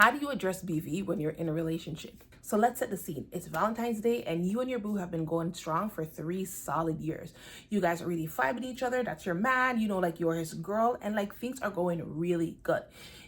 How do you address BV when you're in a relationship? So let's set the scene. It's Valentine's Day and you and your boo have been going strong for 3 solid years. You guys are really vibing each other. That's your man, you know, like you're his girl, and like things are going really good.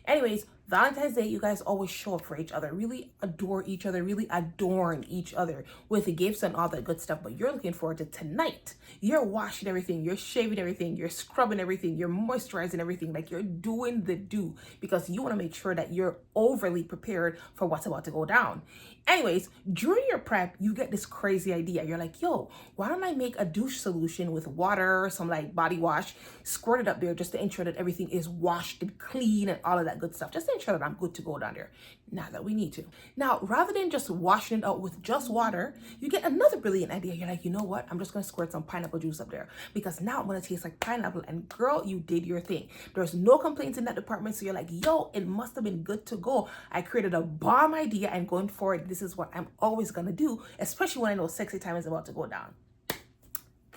Anyways, Valentine's Day, you guys always show up for each other, really adore each other, really adorn each other with the gifts and all that good stuff. But you're looking forward to tonight. You're washing everything, you're shaving everything, you're scrubbing everything, you're moisturizing everything, like you're doing the do because you want to make sure that you're overly prepared for what's about to go down. Anyways, during your prep, you get this crazy idea. You're like, yo, why don't I make a douche solution with water, some like body wash, squirt it up there just to ensure that everything is washed and clean and all of that good stuff. Just to ensure that I'm good to go down there. Not that we need to. Now, rather than just washing it out with just water, you get another brilliant idea. You're like, you know what? I'm just going to squirt some pineapple juice up there because now I'm going to taste like pineapple. And girl, you did your thing. There's no complaints in that department. So you're like, yo, it must have been good to go. I created a bomb idea, and going forward, this is what I'm always going to do, especially when I know sexy time is about to go down.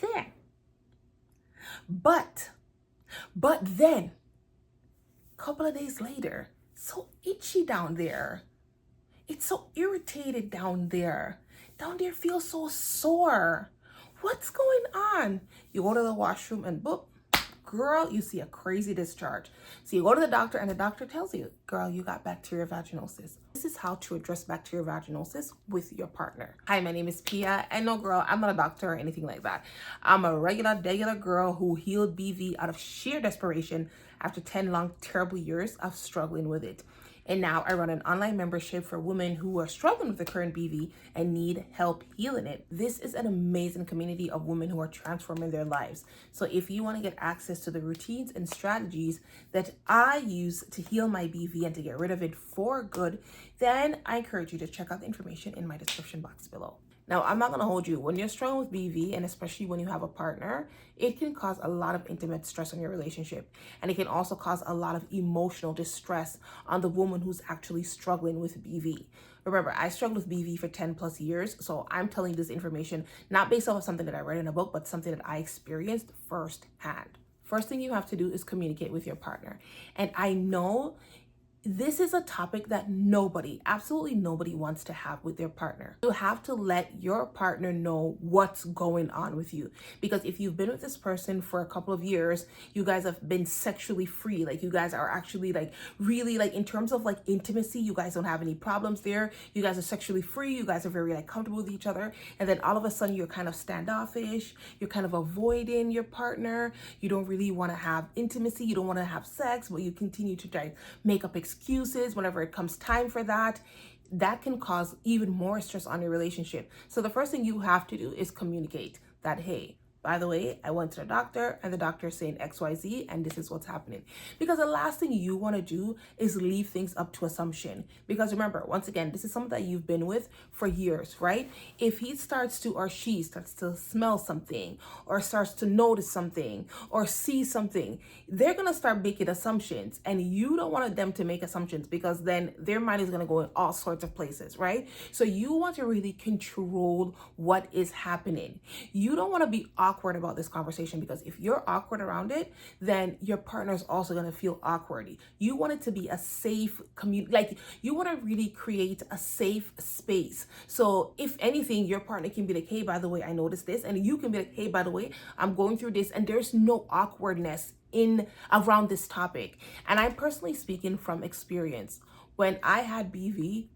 There. But then, a couple of days later, so itchy down there. It's so irritated down there. Down there feels so sore. What's going on? You go to the washroom and boop, girl, you see a crazy discharge. So you go to the doctor and the doctor tells you, girl, you got bacterial vaginosis. This is how to address bacterial vaginosis with your partner. Hi, my name is Pia, and no girl, I'm not a doctor or anything like that. I'm a regular girl who healed BV out of sheer desperation after 10 long, terrible years of struggling with it. And now I run an online membership for women who are struggling with the current BV and need help healing it. This is an amazing community of women who are transforming their lives. So if you want to get access to the routines and strategies that I use to heal my BV and to get rid of it for good, then I encourage you to check out the information in my description box below. Now, I'm not going to hold you. When you're struggling with BV, and especially when you have a partner, it can cause a lot of intimate stress on your relationship. And it can also cause a lot of emotional distress on the woman who's actually struggling with BV. Remember, I struggled with BV for 10 plus years, so I'm telling you this information not based off of something that I read in a book, but something that I experienced firsthand. First thing you have to do is communicate with your partner. And I know this is a topic that absolutely nobody wants to have with their partner. You have to let your partner know what's going on with you. Because if you've been with this person for a couple of years, you guys have been sexually free. Like you guys are actually like really like in terms of like intimacy, you guys don't have any problems there. You guys are sexually free. You guys are very like comfortable with each other. And then all of a sudden you're kind of standoffish. You're kind of avoiding your partner. You don't really want to have intimacy. You don't want to have sex, but you continue to try to make up excuses whenever it comes time for that. That can cause even more stress on your relationship. So the first thing you have to do is communicate that, hey, by the way, I went to the doctor and the doctor is saying XYZ and this is what's happening. Because the last thing you want to do is leave things up to assumption. Because remember, once again, this is something that you've been with for years, right? If he starts to, or she starts to smell something or starts to notice something or see something, they're going to start making assumptions, and you don't want them to make assumptions because then their mind is going to go in all sorts of places, right? So you want to really control what is happening. You don't want to be awkward about this conversation, because if you're awkward around it, then your partner is also going to feel awkward. You want it to be a safe community, like you want to really create a safe space. So if anything, your partner can be like, hey, by the way, I noticed this, and you can be like, hey, by the way, I'm going through this, and there's no awkwardness in around this topic. And I'm personally speaking from experience. When I had BV,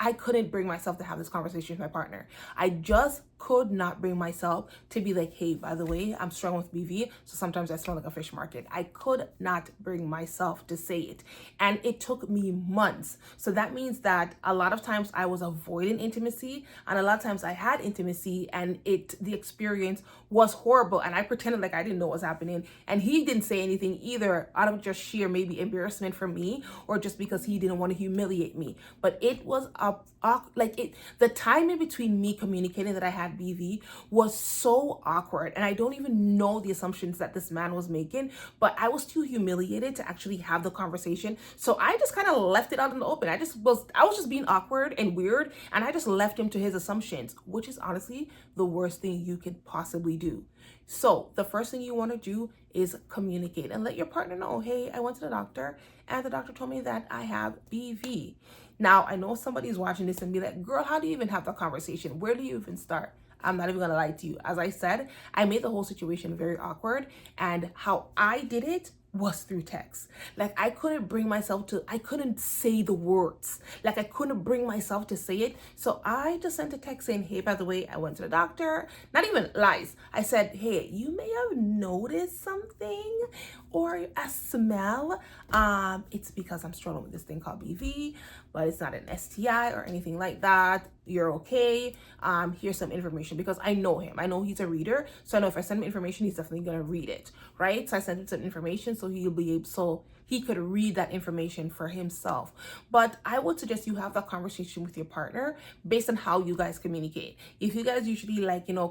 I couldn't bring myself to have this conversation with my partner. I just could not bring myself to be like, hey, by the way, I'm struggling with BV, so sometimes I smell like a fish market. I could not bring myself to say it. And it took me months. So that means that a lot of times I was avoiding intimacy, and a lot of times I had intimacy and the experience was horrible, and I pretended like I didn't know what was happening. And he didn't say anything either, out of just sheer maybe embarrassment for me, or just because he didn't want to humiliate me. But it was the time in between me communicating that I had BV was so awkward, and I don't even know the assumptions that this man was making, but I was too humiliated to actually have the conversation. So I just kind of left it out in the open. I was just being awkward and weird, and I just left him to his assumptions, which is honestly the worst thing you could possibly do. So the first thing you want to do is communicate and let your partner know, hey, I went to the doctor and the doctor told me that I have BV. Now, I know somebody's watching this and be like, girl, how do you even have that conversation? Where do you even start? I'm not even gonna lie to you. As I said, I made the whole situation very awkward, and how I did it was through text. Like, I couldn't say the words. Like, I couldn't bring myself to say it. So I just sent a text saying, hey, by the way, I went to the doctor. Not even lies. I said, hey, you may have noticed something or a smell. It's because I'm struggling with this thing called BV, but it's not an STI or anything like that. You're okay. Here's some information, because I know him. I know he's a reader. So I know if I send him information, he's definitely gonna read it, right? So I sent him some information so he could read that information for himself. But I would suggest you have that conversation with your partner based on how you guys communicate. If you guys usually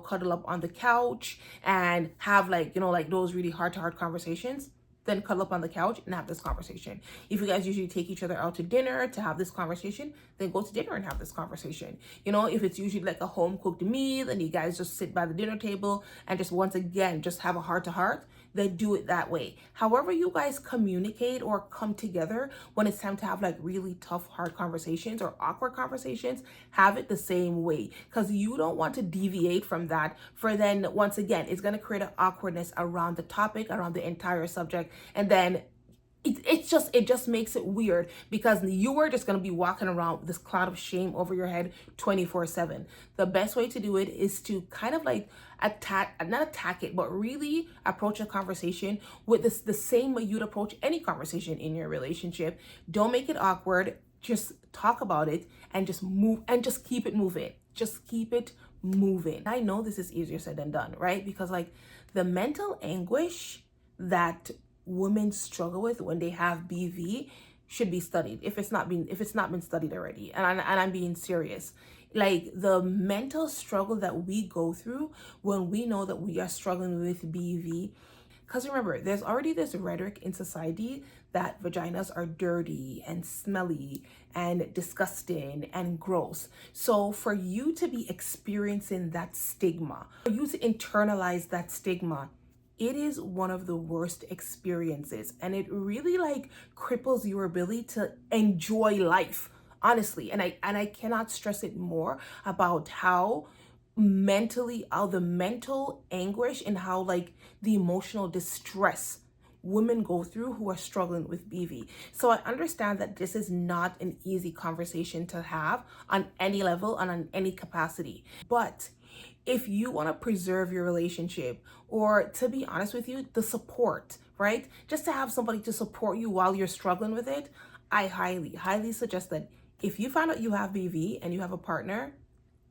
cuddle up on the couch and have like those really heart-to-heart conversations, then cuddle up on the couch and have this conversation. If you guys usually take each other out to dinner to have this conversation, then go to dinner and have this conversation. If it's usually like a home cooked meal and you guys just sit by the dinner table and just once again just have a heart to heart, then do it that way. However you guys communicate or come together when it's time to have like really tough, hard conversations or awkward conversations, have it the same way, because you don't want to deviate from that, for then once again it's going to create an awkwardness around the topic, around the entire subject, and then it just makes it weird, because you are just going to be walking around with this cloud of shame over your head 24/7. The best way to do it is to kind of like not attack it, but really approach a conversation with the same way you'd approach any conversation in your relationship. Don't make it awkward. Just talk about it and just move and just keep it moving. Just keep it moving. I know this is easier said than done, right? Because like the mental anguish that women struggle with when they have BV should be studied if it's not been studied already. And I'm being serious. Like the mental struggle that we go through when we know that we are struggling with BV. Because remember, there's already this rhetoric in society that vaginas are dirty and smelly and disgusting and gross. So for you to be experiencing that stigma, for you to internalize that stigma, it is one of the worst experiences, and it really like cripples your ability to enjoy life, honestly. And I cannot stress it more about how the mental anguish and how like the emotional distress women go through who are struggling with BV. So I understand that this is not an easy conversation to have on any level and on any capacity, but if you want to preserve your relationship, or to be honest with you, the support, right? Just to have somebody to support you while you're struggling with it, I highly suggest that if you find out you have BV and you have a partner,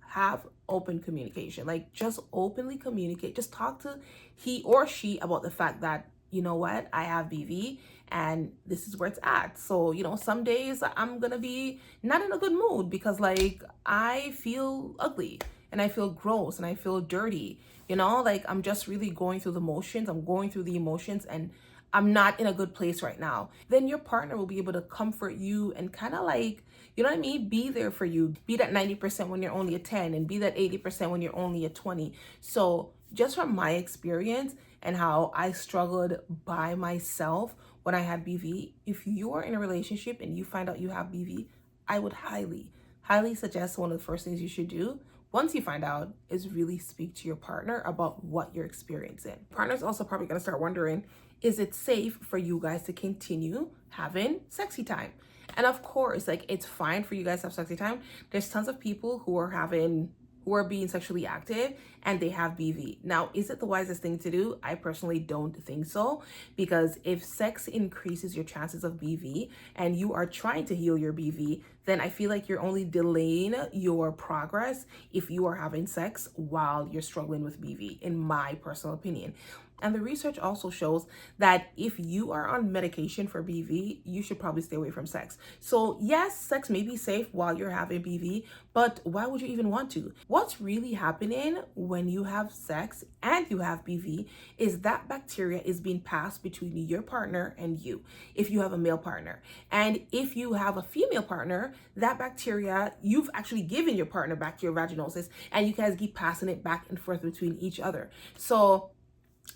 have open communication. Like just openly communicate. Just talk to he or she about the fact that, you know what, I have BV and this is where it's at. So, some days I'm gonna be not in a good mood because like I feel ugly and I feel gross and I feel dirty, like I'm just really going through the motions. I'm going through the emotions and I'm not in a good place right now. Then your partner will be able to comfort you and kind of like, be there for you. Be that 90% when you're only a 10 and be that 80% when you're only a 20. So just from my experience and how I struggled by myself when I had BV, if you are in a relationship and you find out you have BV, I would highly suggest one of the first things you should do once you find out is really speak to your partner about what you're experiencing. Partner's also probably going to start wondering, is it safe for you guys to continue having sexy time? And of course, like it's fine for you guys to have sexy time. There's tons of people who are being sexually active and they have BV. Now, is it the wisest thing to do? I personally don't think so, because if sex increases your chances of BV and you are trying to heal your BV, then I feel like you're only delaying your progress if you are having sex while you're struggling with BV, in my personal opinion. And the research also shows that if you are on medication for BV, you should probably stay away from sex. So yes, sex may be safe while you're having BV, but why would you even want to? What's really happening when you have sex and you have BV is that bacteria is being passed between your partner and you, if you have a male partner. And if you have a female partner, that bacteria, you've actually given your partner bacterial vaginosis, and you guys keep passing it back and forth between each other. So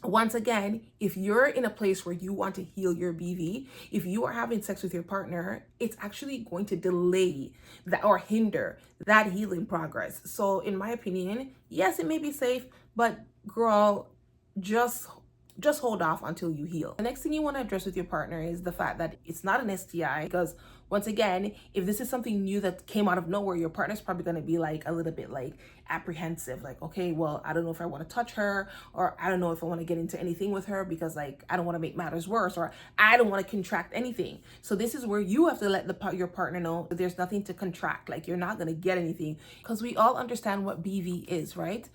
Once again, if you're in a place where you want to heal your BV, if you are having sex with your partner, it's actually going to delay that or hinder that healing progress. So in my opinion, yes, it may be safe, but girl, just hold off until you heal. The next thing you want to address with your partner is the fact that it's not an STI, because once again, if this is something new that came out of nowhere, your partner's probably going to be like a little bit like apprehensive, like, okay, well, I don't know if I want to touch her, or I don't know if I want to get into anything with her because like I don't want to make matters worse, or I don't want to contract anything. So this is where you have to let your partner know that there's nothing to contract, like you're not going to get anything, because we all understand what BV is, right?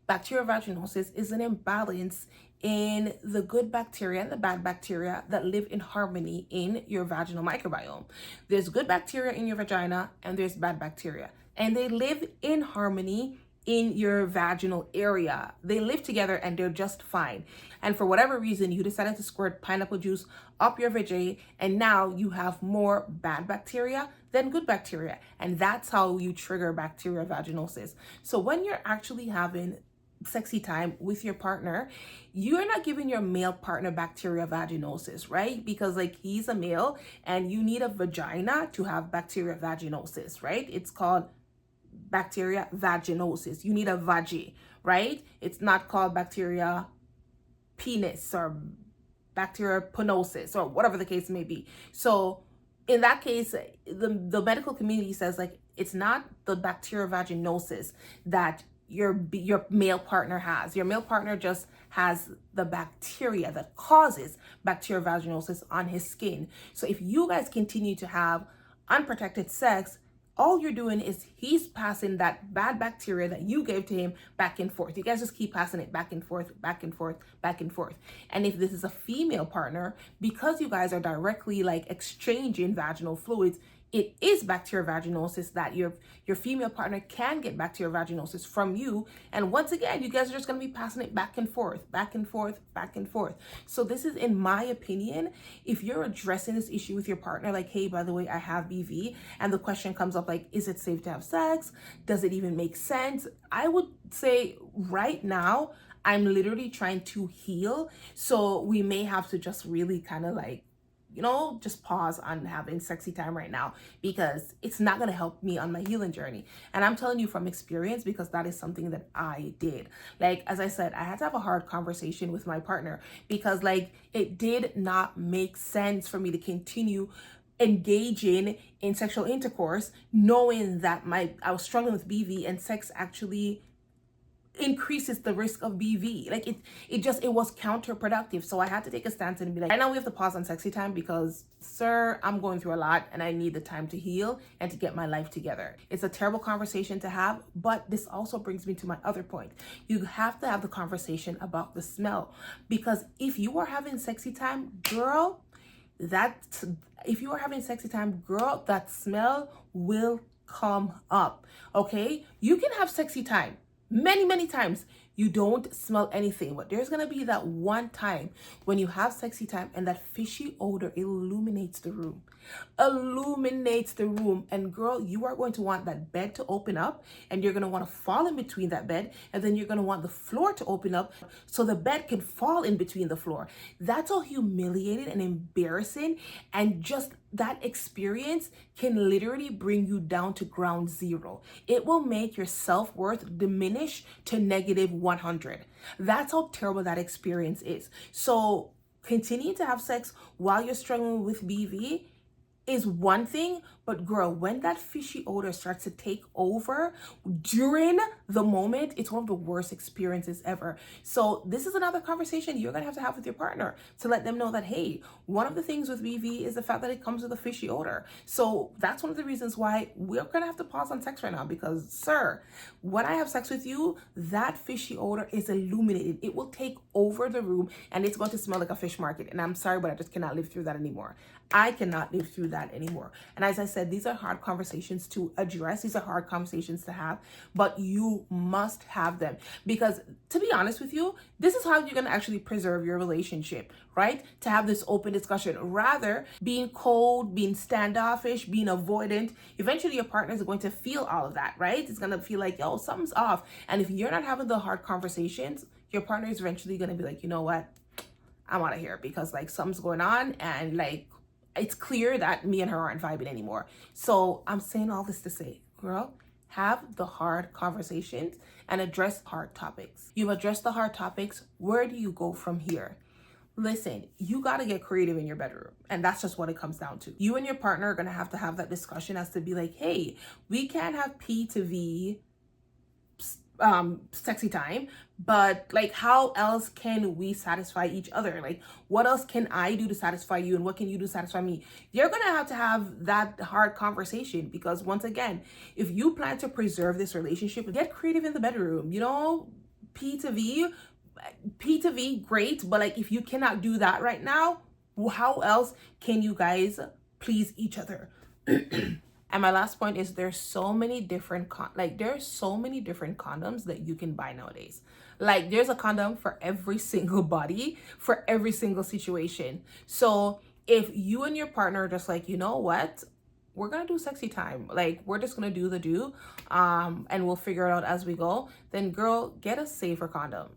Bacterial vaginosis is an imbalance in the good bacteria and the bad bacteria that live in harmony in your vaginal microbiome. There's good bacteria in your vagina and there's bad bacteria, and they live in harmony in your vaginal area. They live together and they're just fine. And for whatever reason, you decided to squirt pineapple juice up your vajay, and now you have more bad bacteria than good bacteria. And that's how you trigger bacterial vaginosis. So when you're actually having sexy time with your partner, you're not giving your male partner bacterial vaginosis, right? Because like he's a male and you need a vagina to have bacterial vaginosis, right? It's called bacterial vaginosis. You need a vagi, right? It's not called bacteria penis or bacterial penosis or whatever the case may be. So in that case, the medical community says like it's not the bacterial vaginosis that your male partner has. Your male partner just has the bacteria that causes bacterial vaginosis on his skin. So if you guys continue to have unprotected sex, all you're doing is he's passing that bad bacteria that you gave to him back and forth. You guys just keep passing it back and forth, back and forth, back and forth. And if this is a female partner, because you guys are directly like exchanging vaginal fluids, it is bacterial vaginosis that your female partner can get bacterial vaginosis from you. And once again, you guys are just going to be passing it back and forth, back and forth, back and forth. So this is, in my opinion, if you're addressing this issue with your partner, like, hey, by the way, I have BV, and the question comes up like, is it safe to have sex? Does it even make sense? I would say right now, I'm literally trying to heal. So we may have to just really kind of like, you know, just pause on having sexy time right now, because it's not going to help me on my healing journey. And I'm telling you from experience, because that is something that I did. Like, as I said, I had to have a hard conversation with my partner, because like it did not make sense for me to continue engaging in sexual intercourse knowing that I was struggling with BV, and sex actually increases the risk of BV. Like it was counterproductive. So I had to take a stance and be like, right now we have to pause on sexy time, because sir, I'm going through a lot and I need the time to heal and to get my life together. It's a terrible conversation to have, but this also brings me to my other point. You have to have the conversation about the smell, because if you are having sexy time, girl, that smell will come up. Okay, you can have sexy time many times, you don't smell anything, but there's gonna be that one time when you have sexy time and that fishy odor illuminates the room. And girl, you are going to want that bed to open up, and you're gonna want to fall in between that bed, and then you're gonna want the floor to open up so the bed can fall in between the floor. That's all humiliating and embarrassing, and just that experience can literally bring you down to ground zero. It will make your self-worth diminish to negative 100. That's how terrible that experience is. So continue to have sex while you're struggling with BV is one thing, but girl, when that fishy odor starts to take over during the moment, it's one of the worst experiences ever. So this is another conversation you're gonna have with your partner to let them know that, hey, one of the things with BV is the fact that it comes with a fishy odor. So that's one of the reasons why we're gonna have to pause on sex right now, because sir, when I have sex with you, that fishy odor is illuminated. It will take over the room and it's going to smell like a fish market. And I'm sorry, but I just cannot live through that anymore. I cannot live through that anymore. And as I said, these are hard conversations to address. These are hard conversations to have, but you must have them, because to be honest with you, this is how you're going to actually preserve your relationship, right? To have this open discussion, rather being cold, being standoffish, being avoidant. Eventually your partner is going to feel all of that, right? It's going to feel like, yo, something's off. And if you're not having the hard conversations, your partner is eventually going to be like, you know what, I'm out of here, because like something's going on, and like it's clear that me and her aren't vibing anymore. So I'm saying all this to say, girl, have the hard conversations and address hard topics. You've addressed the hard topics. Where do you go from here? Listen, you got to get creative in your bedroom. And that's just what it comes down to. You and your partner are going to have that discussion as to be like, hey, we can't have P to V sexy time, but like how else can we satisfy each other? Like what else can I do to satisfy you, and what can you do to satisfy me? You're gonna have that hard conversation, because once again, if you plan to preserve this relationship, get creative in the bedroom. You know, P to V, great, but like if you cannot do that right now, how else can you guys please each other? And my last point is there's so many different condoms that you can buy nowadays. Like there's a condom for every single body, for every single situation. So if you and your partner are just like, you know what, we're gonna do sexy time, like we're just gonna do the and we'll figure it out as we go, then girl, get a safer condom.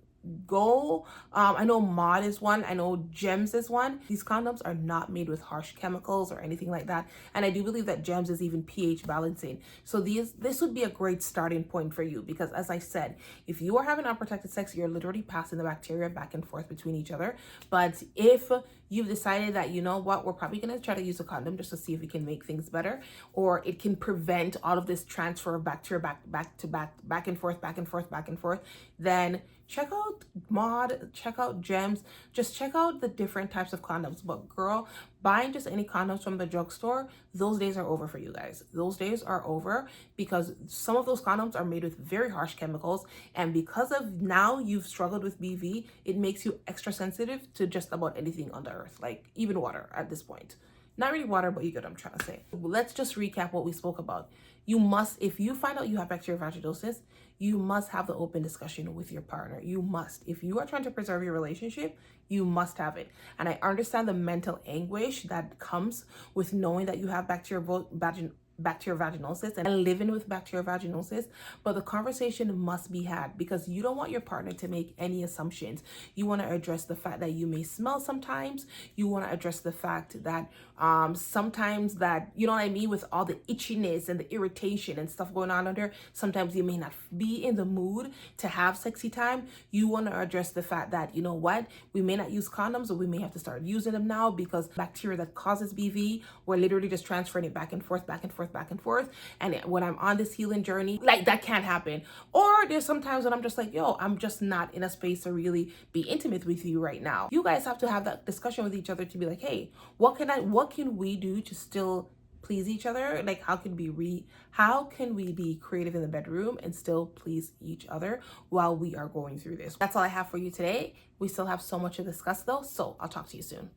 Go, I know Mod is one, I know Gems is one. These condoms are not made with harsh chemicals or anything like that, and I do believe that Gems is even pH balancing. So this would be a great starting point for you, because as I said, if you are having unprotected sex, you're literally passing the bacteria back and forth between each other. But if you've decided that, you know what, we're probably going to try to use a condom just to see if we can make things better, or it can prevent all of this transfer of bacteria back and forth, then check out Mod, check out Gems, just check out the different types of condoms. But girl, buying just any condoms from the drugstore, those days are over for you guys. Those days are over, because some of those condoms are made with very harsh chemicals, and because of now you've struggled with BV, it makes you extra sensitive to just about anything on the earth, like even water at this point. Not really water, but you get what I'm trying to say. Let's just recap what we spoke about. You must, if you find out you have bacterial vaginosis, you must have the open discussion with your partner. You must. If you are trying to preserve your relationship, you must have it. And I understand the mental anguish that comes with knowing that you have bacterial vaginosis and living with bacterial vaginosis, but the conversation must be had, because you don't want your partner to make any assumptions. You want to address the fact that you may smell sometimes. You want to address the fact that sometimes that, you know what I mean, with all the itchiness and the irritation and stuff going on under, sometimes you may not be in the mood to have sexy time. You want to address the fact that, you know what, we may not use condoms, or we may have to start using them now, because bacteria that causes BV, we're literally just transferring it back and forth. And when I'm on this healing journey, like that can't happen. Or there's sometimes when I'm just like, yo, I'm just not in a space to really be intimate with you right now. You guys have to have that discussion with each other to be like, hey, what can we do to still please each other? Like how can we be creative in the bedroom and still please each other while we are going through this? That's all I have for you today. We still have so much to discuss though, so I'll talk to you soon.